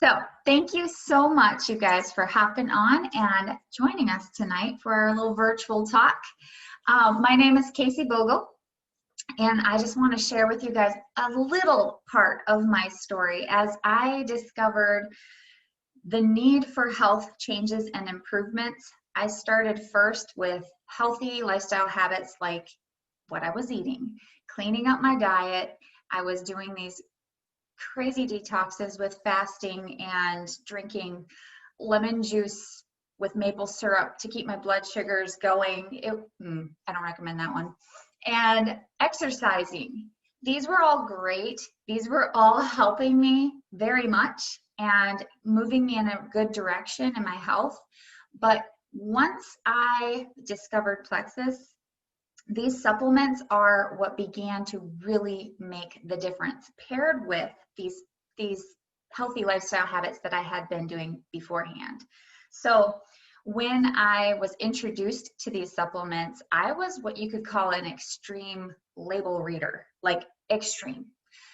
So thank you so much, you guys, for hopping on and joining us tonight for our little virtual talk. My name is Casey Bogle, and I just want to share with you guys a little part of my story as I discovered the need for health changes and improvements. I started first with healthy lifestyle habits like what I was eating, cleaning up my diet. I was doing these crazy detoxes with fasting and drinking lemon juice with maple syrup to keep my blood sugars going. I don't recommend that one. And exercising. These were all great. These were all helping me very much and moving me in a good direction in my health. But once I discovered Plexus, these supplements are what began to really make the difference, paired with these healthy lifestyle habits that I had been doing beforehand. So when I was introduced to these supplements, I was what you could call an extreme label reader, like extreme.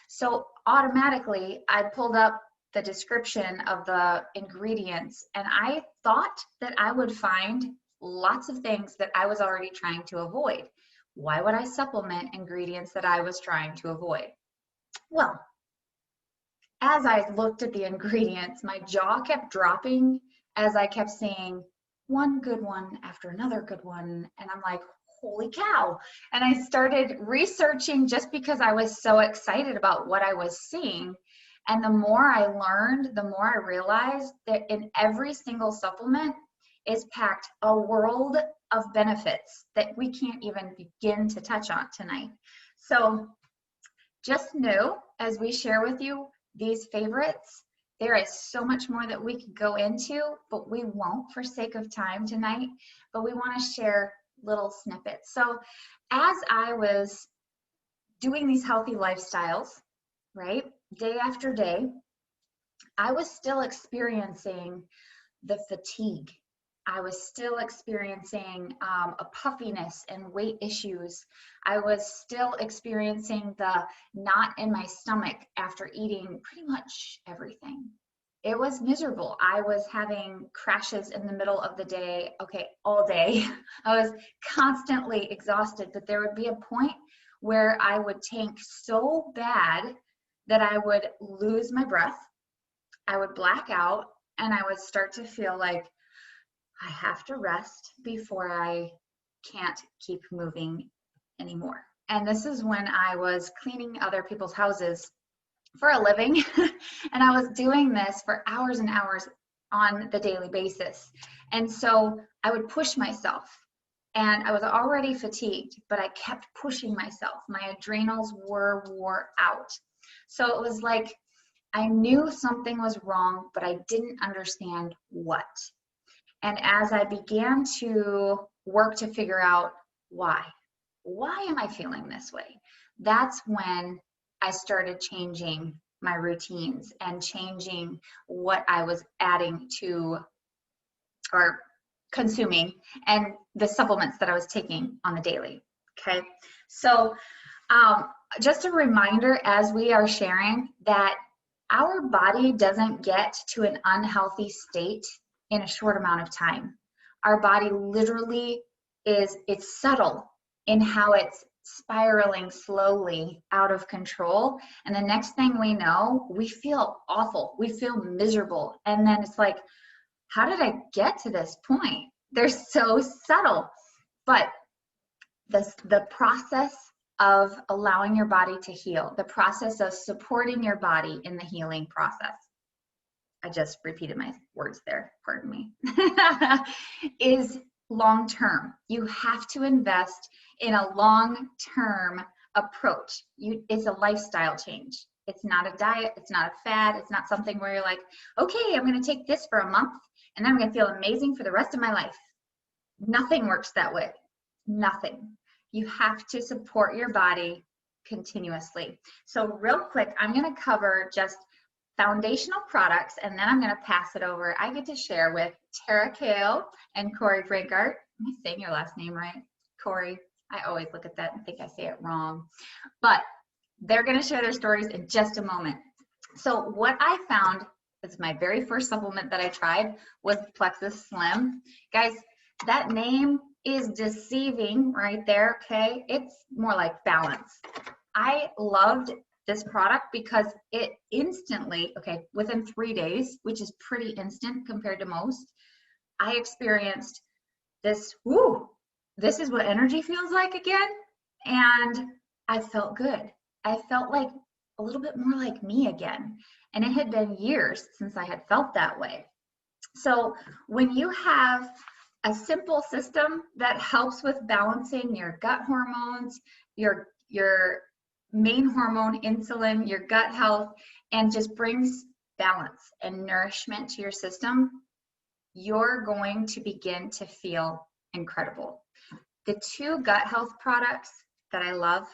So automatically I pulled up the description of the ingredients, and I thought that I would find lots of things that I was already trying to avoid. Why would I supplement ingredients that I was trying to avoid? Well, as I looked at the ingredients, my jaw kept dropping as I kept seeing one good one after another good one. And I'm like, holy cow. And I started researching just because I was so excited about what I was seeing. And the more I learned, the more I realized that in every single supplement is packed a world of benefits that we can't even begin to touch on tonight. So just know, as we share with you these favorites, there is so much more that we could go into, but we won't for sake of time tonight. But we want to share little snippets. So as I was doing these healthy lifestyles, right, day after day, I was still experiencing the fatigue. I was still experiencing a puffiness and weight issues. I was still experiencing the knot in my stomach after eating pretty much everything. It was miserable. I was having crashes in the middle of the day, all day. I was constantly exhausted, but there would be a point where I would tank so bad that I would lose my breath, I would black out, and I would start to feel like I have to rest before I can't keep moving anymore. And this is when I was cleaning other people's houses for a living. And I was doing this for hours and hours on the daily basis. And so I would push myself, and I was already fatigued, but I kept pushing myself. My adrenals were wore out. So it was like I knew something was wrong, but I didn't understand what. And as I began to work to figure out why am I feeling this way? That's when I started changing my routines and changing what I was adding to or consuming and the supplements that I was taking on the daily. Okay. So just a reminder as we are sharing that our body doesn't get to an unhealthy state in a short amount of time. Our body literally it's subtle in how it's spiraling slowly out of control. And the next thing we know, we feel awful. We feel miserable. And then it's like, how did I get to this point? They're so subtle. But the process of allowing your body to heal, the process of supporting your body in the healing process, I just repeated my words there, pardon me, is long-term. You have to invest in a long-term approach. It's a lifestyle change. It's not a diet, it's not a fad, it's not something where you're like, okay, I'm gonna take this for a month and then I'm gonna feel amazing for the rest of my life. Nothing works that way, nothing. You have to support your body continuously. So real quick, I'm gonna cover just foundational products, and then I'm going to pass it over. I get to share with Tara Kale and Corey Brinkart. Am I saying your last name right? Corey. I always look at that and think I say it wrong. But they're going to share their stories in just a moment. So what I found It's my very first supplement that I tried was Plexus Slim. Guys, that name is deceiving right there, okay? It's more like balance. I loved this product because it instantly, okay, within 3 days, which is pretty instant compared to most, I experienced this, whoo, this is what energy feels like again. And I felt good. I felt like a little bit more like me again. And it had been years since I had felt that way. So when you have a simple system that helps with balancing your gut hormones, your main hormone, insulin, your gut health, and just brings balance and nourishment to your system, you're going to begin to feel incredible. The 2 gut health products that I love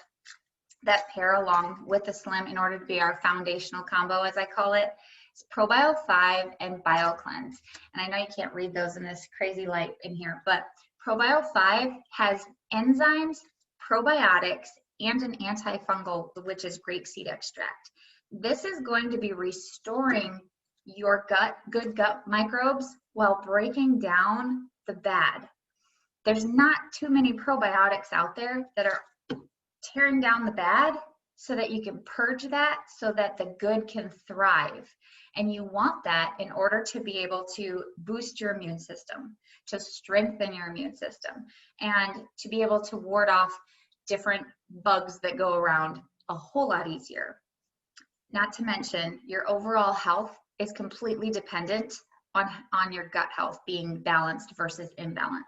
that pair along with the Slim in order to be our foundational combo, as I call it, is ProBio 5 and BioCleanse. And I know you can't read those in this crazy light in here, but ProBio 5 has enzymes, probiotics, and an antifungal, which is grapeseed extract. This is going to be restoring your good gut microbes while breaking down the bad. There's not too many probiotics out there that are tearing down the bad so that you can purge that so that the good can thrive. And you want that in order to be able to boost your immune system, to strengthen your immune system, and to be able to ward off different bugs that go around a whole lot easier. Not to mention, your overall health is completely dependent on your gut health being balanced versus imbalanced.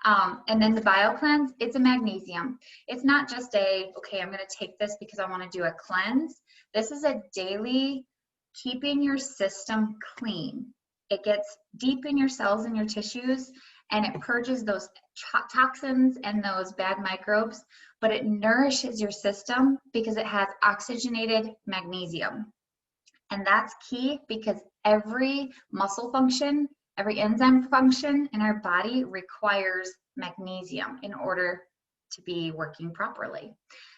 And then the BioCleanse, it's a magnesium. It's not just okay, I'm going to take this because I want to do a cleanse. This is a daily keeping your system clean. It gets deep in your cells and your tissues, and it purges those toxins and those bad microbes, but it nourishes your system because it has oxygenated magnesium. And that's key because every muscle function, every enzyme function in our body requires magnesium in order to be working properly.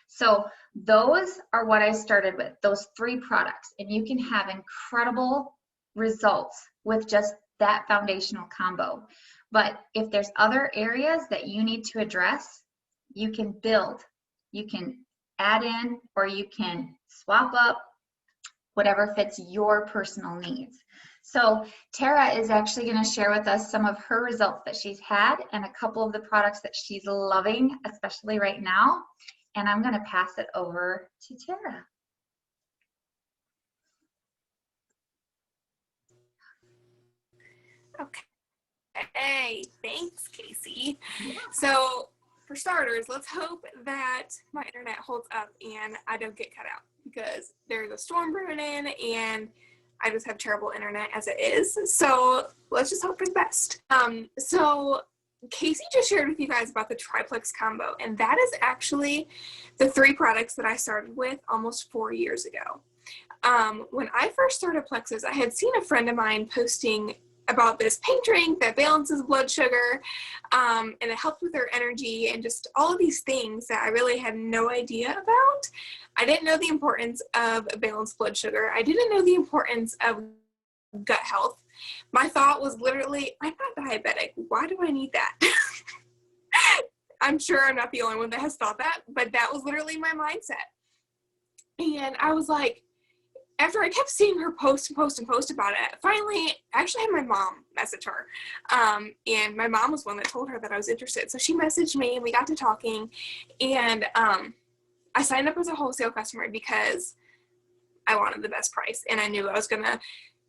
So those are what I started with, those 3 products, and you can have incredible results with just that foundational combo. But if there's other areas that you need to address, you can build, you can add in, or you can swap up, whatever fits your personal needs. So Tara is actually going to share with us some of her results that she's had and a couple of the products that she's loving, especially right now. And I'm going to pass it over to Tara. Okay, thanks, Casey. So for starters, let's hope that my internet holds up and I don't get cut out because there's a storm brewing in and I just have terrible internet as it is. So let's just hope for the best. So Casey just shared with you guys about the Triplex combo, and that is actually the 3 products that I started with almost 4 years ago. When I first started Plexus, I had seen a friend of mine posting about this paint drink that balances blood sugar, and it helps with their energy and just all of these things that I really had no idea about. I didn't know the importance of balanced blood sugar. I didn't know the importance of gut health. My thought was literally, I'm not diabetic. Why do I need that? I'm sure I'm not the only one that has thought that, but that was literally my mindset. And I was like, after I kept seeing her post about it, finally, I actually had my mom message her. And my mom was one that told her that I was interested. So she messaged me and we got to talking. And I signed up as a wholesale customer because I wanted the best price. And I knew I was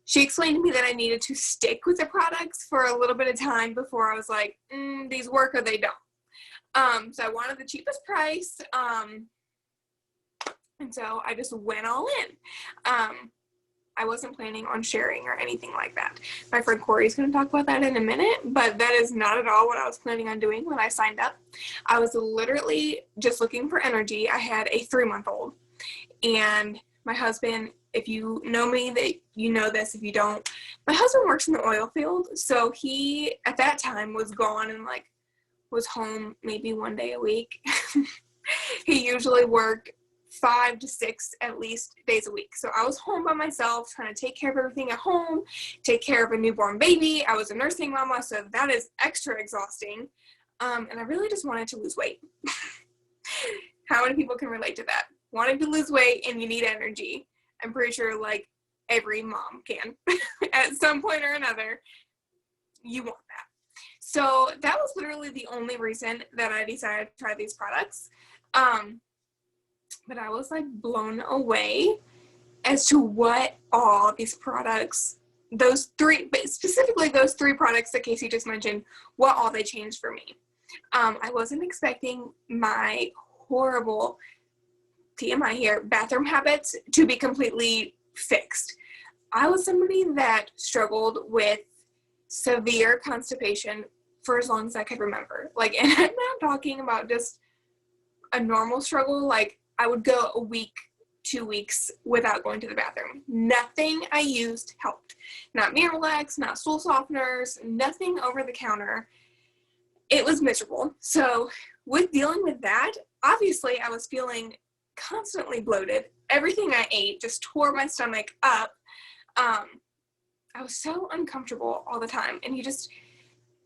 she explained to me that I needed to stick with the products for a little bit of time before I was like, these work or they don't. So I wanted the cheapest price. And so I just went all in. I wasn't planning on sharing or anything like that. My friend Corey is going to talk about that in a minute, but that is not at all what I was planning on doing when I signed up. I was literally just looking for energy. I had a 3-month-old, and my husband, if you know me, that you know this, if you don't, my husband works in the oil field. So he, at that time, was gone and was home maybe 1 day a week. He usually worked 5 to 6 at least days a week. So I was home by myself trying to take care of everything at home, take care of a newborn baby. I was a nursing mama, so that is extra exhausting. And I really just wanted to lose weight. How many people can relate to that? Wanting to lose weight and you need energy. I'm pretty sure like every mom can at some point or another. You want that. So that was literally the only reason that I decided to try these products. But I was like blown away as to what all these products, specifically those 3 products that Casey just mentioned, what all they changed for me. I wasn't expecting my horrible, TMI here, bathroom habits to be completely fixed. I was somebody that struggled with severe constipation for as long as I could remember. Like, and I'm not talking about just a normal struggle. Like, I would go a week, 2 weeks without going to the bathroom. Nothing I used helped. Not Miralax, not stool softeners, nothing over the counter. It was miserable. So with dealing with that, obviously I was feeling constantly bloated. Everything I ate just tore my stomach up. I was so uncomfortable all the time. And you just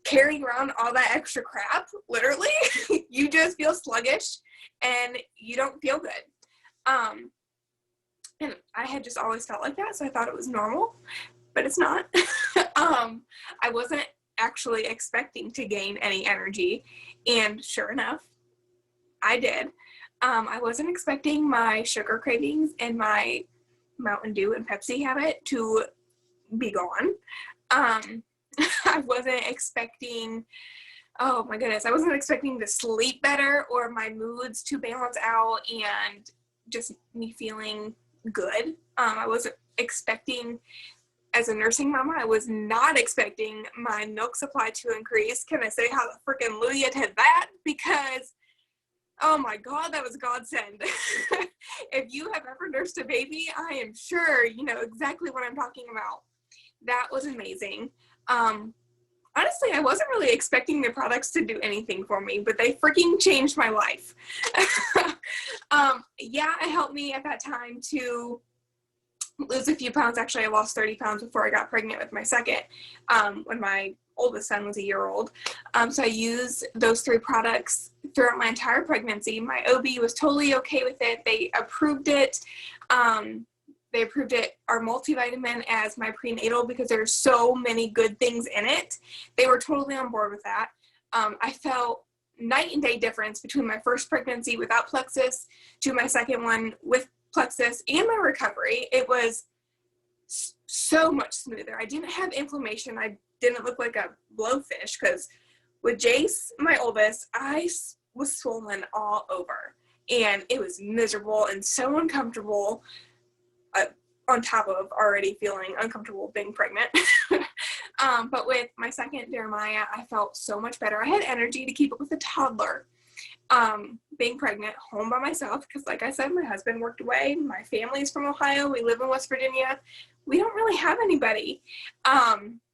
carrying around all that extra crap, literally, you just feel sluggish and you don't feel good. And I had just always felt like that, so I thought it was normal, but it's not. I wasn't actually expecting to gain any energy, and sure enough, I did. I wasn't expecting my sugar cravings and my Mountain Dew and Pepsi habit to be gone. I wasn't expecting, oh my goodness, I wasn't expecting to sleep better or my moods to balance out and just me feeling good. I wasn't expecting, as a nursing mama, I was not expecting my milk supply to increase. Can I say hallelujah to that? Because, oh my God, that was a godsend. If you have ever nursed a baby, I am sure you know exactly what I'm talking about. That was amazing. Honestly, I wasn't really expecting the products to do anything for me, but they freaking changed my life. Yeah, it helped me at that time to lose a few pounds. Actually, I lost 30 pounds before I got pregnant with my second, when my oldest son was a year old. So I used those 3 products throughout my entire pregnancy. My OB was totally okay with it. They approved it. They approved our multivitamin as my prenatal because there's so many good things in it. They were totally on board with that. I felt night and day difference between my first pregnancy without Plexus to my second one with Plexus and my recovery. It was so much smoother. I didn't have inflammation. I didn't look like a blowfish because with Jace, my oldest, I was swollen all over and it was miserable and so uncomfortable. On top of already feeling uncomfortable being pregnant. But with my second, Jeremiah, I felt so much better. I had energy to keep up with a toddler. Being pregnant, home by myself, because like I said, my husband worked away. My family's from Ohio. We live in West Virginia. We don't really have anybody.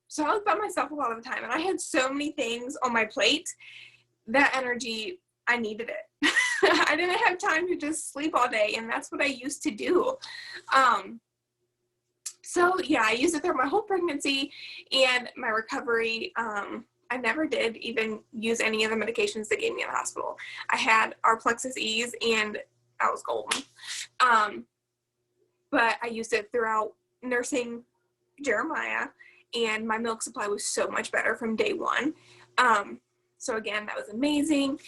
So I was by myself a lot of the time. And I had so many things on my plate. That energy, I needed it. I didn't have time to just sleep all day. And that's what I used to do. So yeah, I used it through my whole pregnancy and my recovery. I never did even use any of the medications they gave me in the hospital. I had our Plexus Ease and I was golden. But I used it throughout nursing Jeremiah and my milk supply was so much better from day one. So again, that was amazing.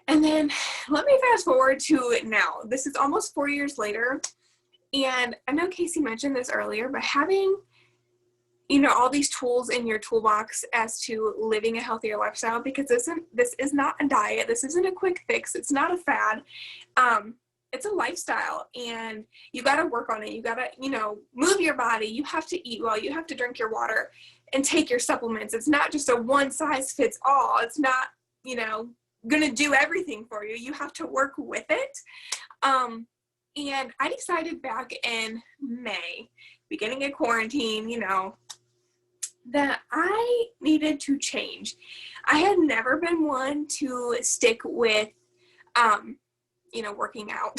And then let me fast forward to now. This is almost 4 years later. And I know Casey mentioned this earlier, but having, you know, all these tools in your toolbox as to living a healthier lifestyle, because this is not a diet. This isn't a quick fix. It's not a fad. It's a lifestyle and you got to work on it. You got to, you know, move your body. You have to eat well. You have to drink your water and take your supplements. It's not just a one size fits all. It's not, you know, going to do everything for you. You have to work with it. And I decided back in May, beginning of quarantine, you know, that I needed to change. I had never been one to stick with working out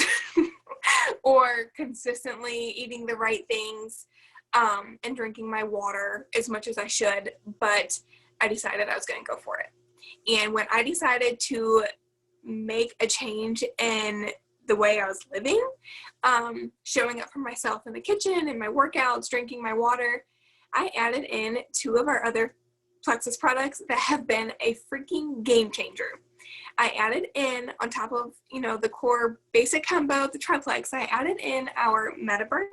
or consistently eating the right things and drinking my water as much as I should, but I decided I was going to go for it. And when I decided to make a change in the way I was living, showing up for myself in the kitchen, in my workouts, drinking my water, I added in 2 of our other Plexus products that have been a freaking game changer. I added in, on top of, the core basic combo, the triplex, I added in our MetaBurn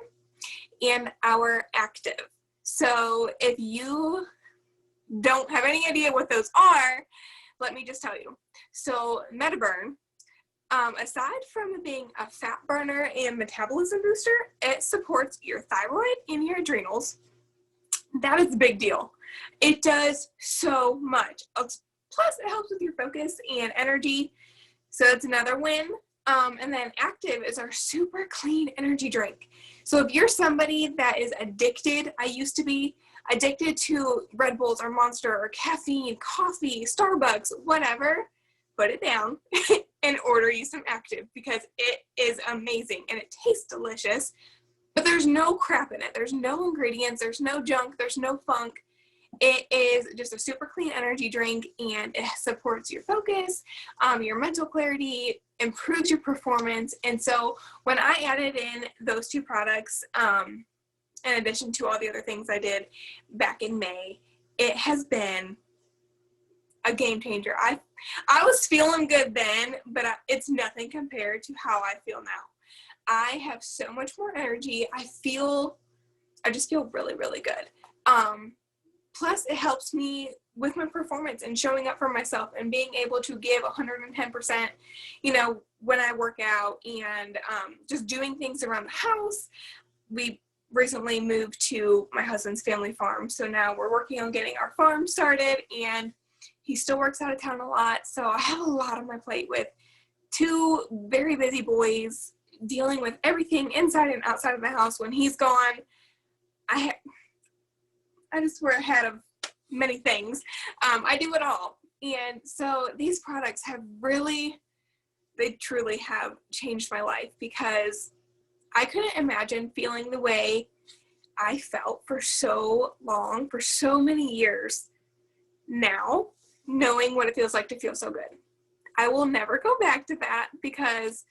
and our Active. So if you don't have any idea what those are, let me just tell you. So MetaBurn, aside from being a fat burner and metabolism booster, it supports your thyroid and your adrenals. That is a big deal. It does so much. Plus, it helps with your focus and energy. So it's another win. And then Active is our super clean energy drink. So if you're somebody that is addicted, I used to be addicted to Red Bulls or Monster or caffeine, coffee, Starbucks, whatever, put it down and order you some Active, because it is amazing and it tastes delicious, but there's no crap in it. There's no ingredients, there's no junk, there's no funk. It is just a super clean energy drink, and it supports your focus, your mental clarity, improves your performance. And so when I added in those 2 products, in addition to all the other things I did back in May, it has been a game changer. I was feeling good then, but it's nothing compared to how I feel now. I have so much more energy. I just feel really, really good. Plus, it helps me with my performance and showing up for myself and being able to give 110%, when I work out, and just doing things around the house. We recently moved to my husband's family farm, so now we're working on getting our farm started, and he still works out of town a lot, so I have a lot on my plate with 2 very busy boys, dealing with everything inside and outside of the house. When he's gone, I just wear ahead of many things. I do it all. And so these products they truly have changed my life, because I couldn't imagine feeling the way I felt for so long, for so many years, now, knowing what it feels like to feel so good. I will never go back to that, because,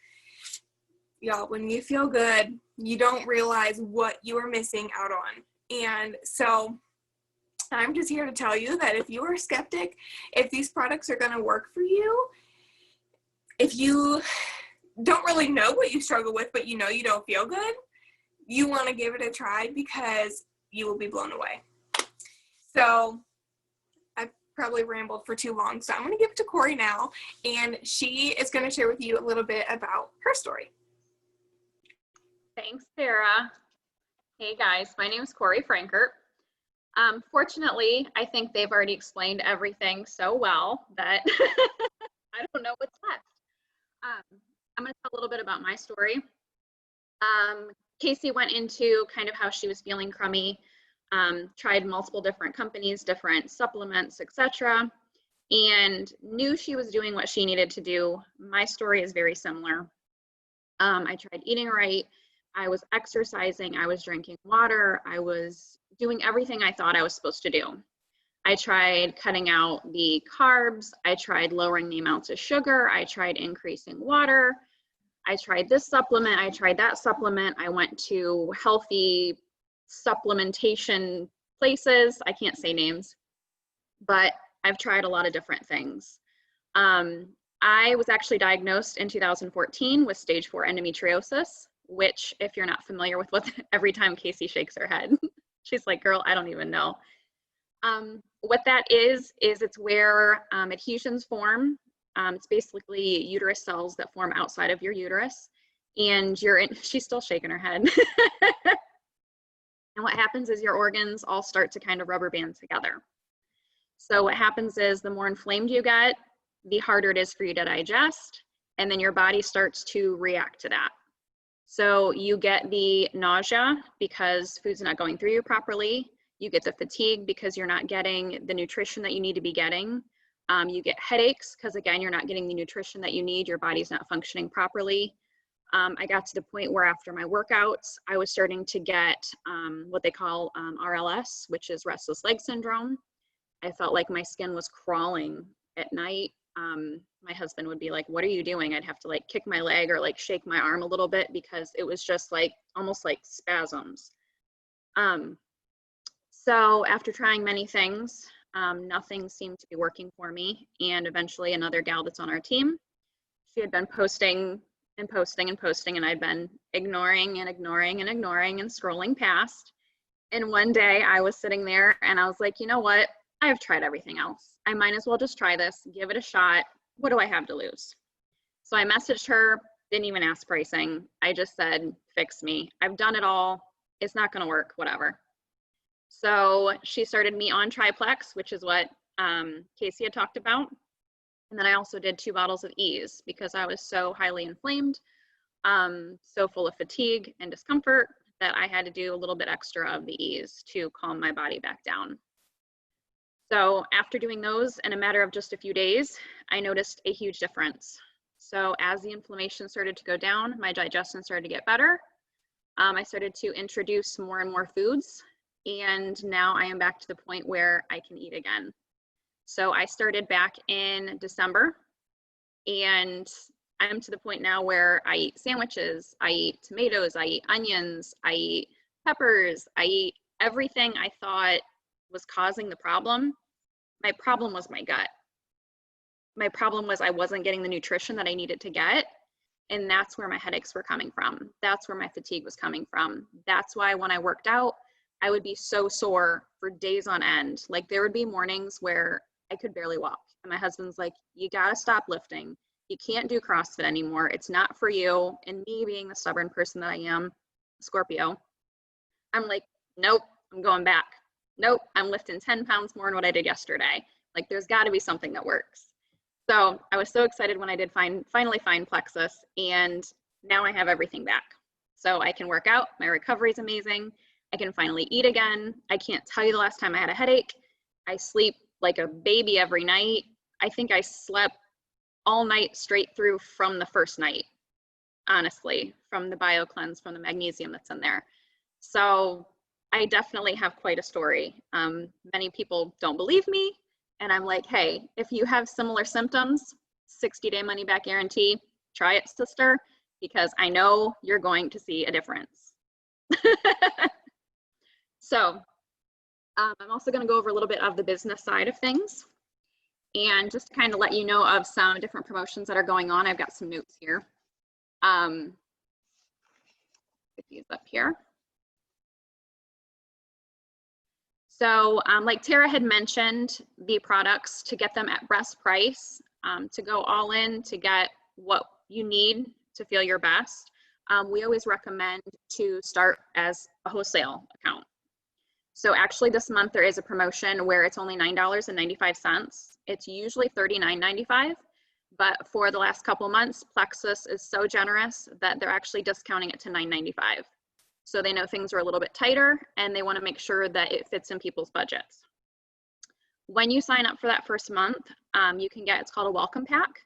y'all, when you feel good, you don't realize what you are missing out on. And so I'm just here to tell you that if you are a skeptic, if these products are going to work for you, if you don't really know what you struggle with, but you don't feel good, you want to give it a try, because you will be blown away. So I probably rambled for too long, so I'm going to give it to Corey now, and she is going to share with you a little bit about her story. Thanks, Sarah. Hey guys, my name is Corey Frankert. Fortunately, I think they've already explained everything so well that I don't know what's left. I'm going to tell a little bit about my story. Casey went into kind of how she was feeling crummy, tried multiple different companies, different supplements, etc., and knew she was doing what she needed to do. My story is very similar. I tried eating right. I was exercising. I was drinking water. I was doing everything I thought I was supposed to do. I tried cutting out the carbs. I tried lowering the amounts of sugar. I tried increasing water. I tried this supplement. I tried that supplement. I went to healthy supplementation places. I can't say names, but I've tried a lot of different things. I was actually diagnosed in 2014 with stage 4 endometriosis, which, if you're not familiar with what, every time Casey shakes her head, she's like, girl, I don't even know. What that is it's where adhesions form. It's basically uterus cells that form outside of your uterus, and she's still shaking her head. And what happens is your organs all start to kind of rubber band together. So what happens is the more inflamed you get, the harder it is for you to digest, and then your body starts to react to that. So you get the nausea because food's not going through you properly. You get the fatigue because you're not getting the nutrition that you need to be getting. You get headaches because, again, you're not getting the nutrition that you need. Your body's not functioning properly. I got to the point where after my workouts, I was starting to get what they call RLS, which is restless leg syndrome. I felt like my skin was crawling at night. My husband would be like, "What are you doing?" I'd have to like kick my leg or like shake my arm a little bit because it was just like almost like spasms. So after trying many things, nothing seemed to be working for me. And eventually another gal that's on our team, she had been posting and posting and posting, and I'd been ignoring and ignoring and ignoring and scrolling past. And one day I was sitting there and I was like, you know what? I've tried everything else. I might as well just try this, give it a shot. What do I have to lose? So I messaged her, didn't even ask pricing. I just said, fix me. I've done it all. It's not going to work, whatever. So she started me on Triplex, which is what Casey had talked about. And then I also did 2 bottles of Ease because I was so highly inflamed, so full of fatigue and discomfort that I had to do a little bit extra of the Ease to calm my body back down. So after doing those in a matter of just a few days, I noticed a huge difference. So as the inflammation started to go down, my digestion started to get better. I started to introduce more and more foods, and now I am back to the point where I can eat again. So I started back in December, and I'm to the point now where I eat sandwiches, I eat tomatoes, I eat onions, I eat peppers, I eat everything I thought was causing the problem. My problem was my gut. My problem was I wasn't getting the nutrition that I needed to get. And that's where my headaches were coming from. That's where my fatigue was coming from. That's why when I worked out, I would be so sore for days on end. Like there would be mornings where I could barely walk. And my husband's like, you gotta stop lifting. You can't do CrossFit anymore. It's not for you. And me being the stubborn person that I am, Scorpio, I'm like, nope, I'm going back. Nope, I'm lifting 10 pounds more than what I did yesterday. Like there's gotta be something that works. So I was so excited when I did finally find Plexus, and now I have everything back. So I can work out, my recovery is amazing. I can finally eat again. I can't tell you the last time I had a headache. I sleep like a baby every night. I think I slept all night straight through from the first night, honestly, from the BioCleanse, from the magnesium that's in there. So I definitely have quite a story. Many people don't believe me. And I'm like, hey, if you have similar symptoms, 60-day money back guarantee, try it, sister, because I know you're going to see a difference. So I'm also going to go over a little bit of the business side of things. And just to kind of let you know of some different promotions that are going on, I've got some notes here. Get these up here. So like Tara had mentioned, the products, to get them at best price, to go all in, to get what you need to feel your best, we always recommend to start as a wholesale account. So actually this month there is a promotion where it's only $9.95. It's usually $39.95, but for the last couple months, Plexus is so generous that they're actually discounting it to $9.95. So they know things are a little bit tighter and they want to make sure that it fits in people's budgets. When you sign up for that first month, you can get, it's called a welcome pack.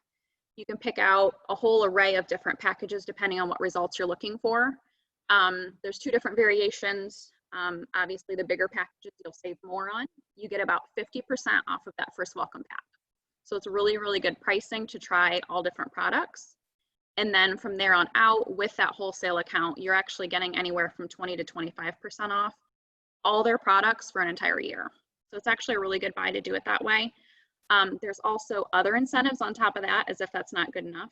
You can pick out a whole array of different packages depending on what results you're looking for. There's 2 different variations. Obviously the bigger packages you'll save more on. You get about 50% off of that first welcome pack. So it's really, really good pricing to try all different products. And then from there on out, with that wholesale account, you're actually getting anywhere from 20 to 25% off all their products for an entire year. So it's actually a really good buy to do it that way. There's also other incentives on top of that, as if that's not good enough.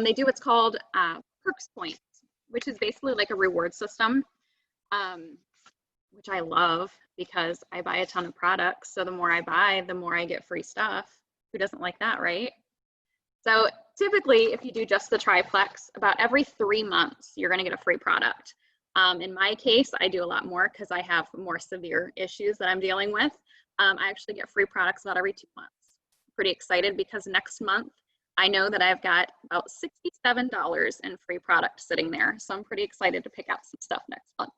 They do what's called Perks Points, which is basically like a reward system, which I love because I buy a ton of products. So the more I buy, the more I get free stuff. Who doesn't like that, right? So typically, if you do just the triplex, about every 3 months, you're going to get a free product. In my case, I do a lot more because I have more severe issues that I'm dealing with. I actually get free products about every 2 months. Pretty excited because next month, I know that I've got about $67 in free product sitting there. So I'm pretty excited to pick out some stuff next month.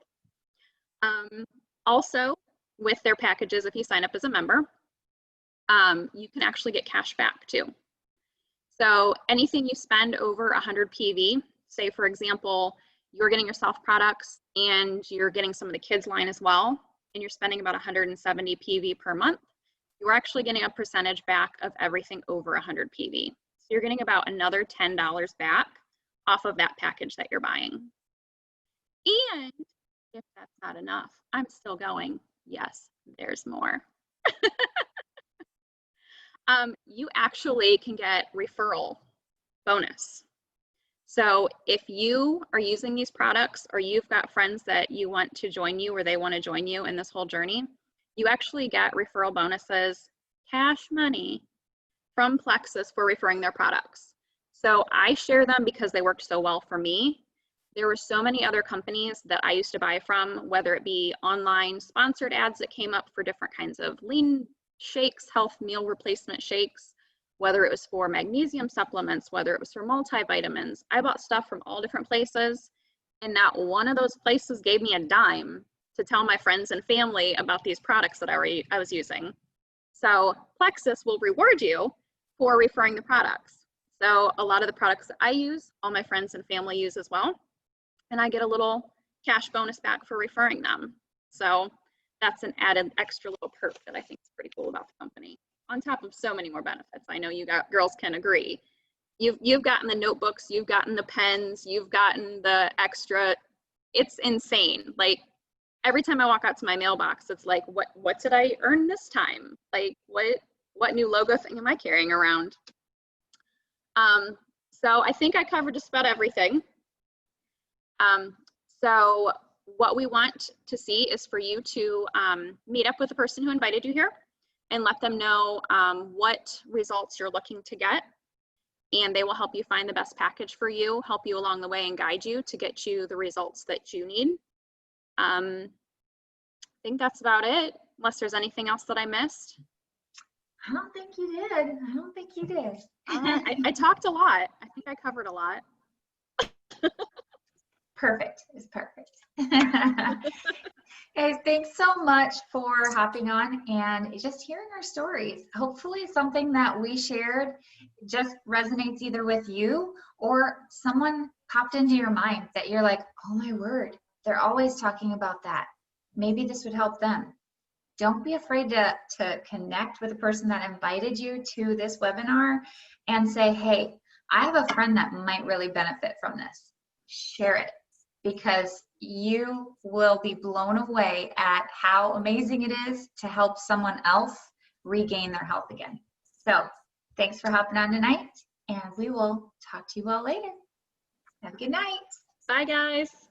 Also, with their packages, if you sign up as a member, you can actually get cash back too. So anything you spend over 100 PV, say for example, you're getting yourself products and you're getting some of the kids line as well, and you're spending about 170 PV per month, you're actually getting a percentage back of everything over 100 PV. So you're getting about another $10 back off of that package that you're buying. And if that's not enough, I'm still going. Yes, there's more. You actually can get referral bonus. So if you are using these products or you've got friends that you want to join you or they want to join you in this whole journey, you actually get referral bonuses, cash money from Plexus for referring their products. So I share them because they worked so well for me. There were so many other companies that I used to buy from, whether it be online sponsored ads that came up for different kinds of lean shakes, health meal replacement shakes, whether it was for magnesium supplements, whether it was for multivitamins. I bought stuff from all different places, and not one of those places gave me a dime to tell my friends and family about these products that I was using. So Plexus will reward you for referring the products. So a lot of the products that I use, all my friends and family use as well, and I get a little cash bonus back for referring them. So that's an added extra little perk that I think is pretty cool about the company, on top of so many more benefits. I know you girls can agree. You've gotten the notebooks, you've gotten the pens, you've gotten the extra. It's insane. Like every time I walk out to my mailbox, it's like, what did I earn this time? Like what new logo thing am I carrying around? So I think I covered just about everything. So what we want to see is for you to meet up with the person who invited you here and let them know what results you're looking to get. And they will help you find the best package for you, help you along the way and guide you to get you the results that you need. I think that's about it, unless there's anything else that I missed. I don't think you did. I don't think you did. I talked a lot. I think I covered a lot. Perfect. It's perfect. Guys, thanks so much for hopping on and just hearing our stories. Hopefully something that we shared just resonates either with you or someone popped into your mind that you're like, oh my word, they're always talking about that. Maybe this would help them. Don't be afraid to connect with the person that invited you to this webinar and say, hey, I have a friend that might really benefit from this. Share it, because you will be blown away at how amazing it is to help someone else regain their health again. So thanks for hopping on tonight, and we will talk to you all later. Have a good night. Bye, guys.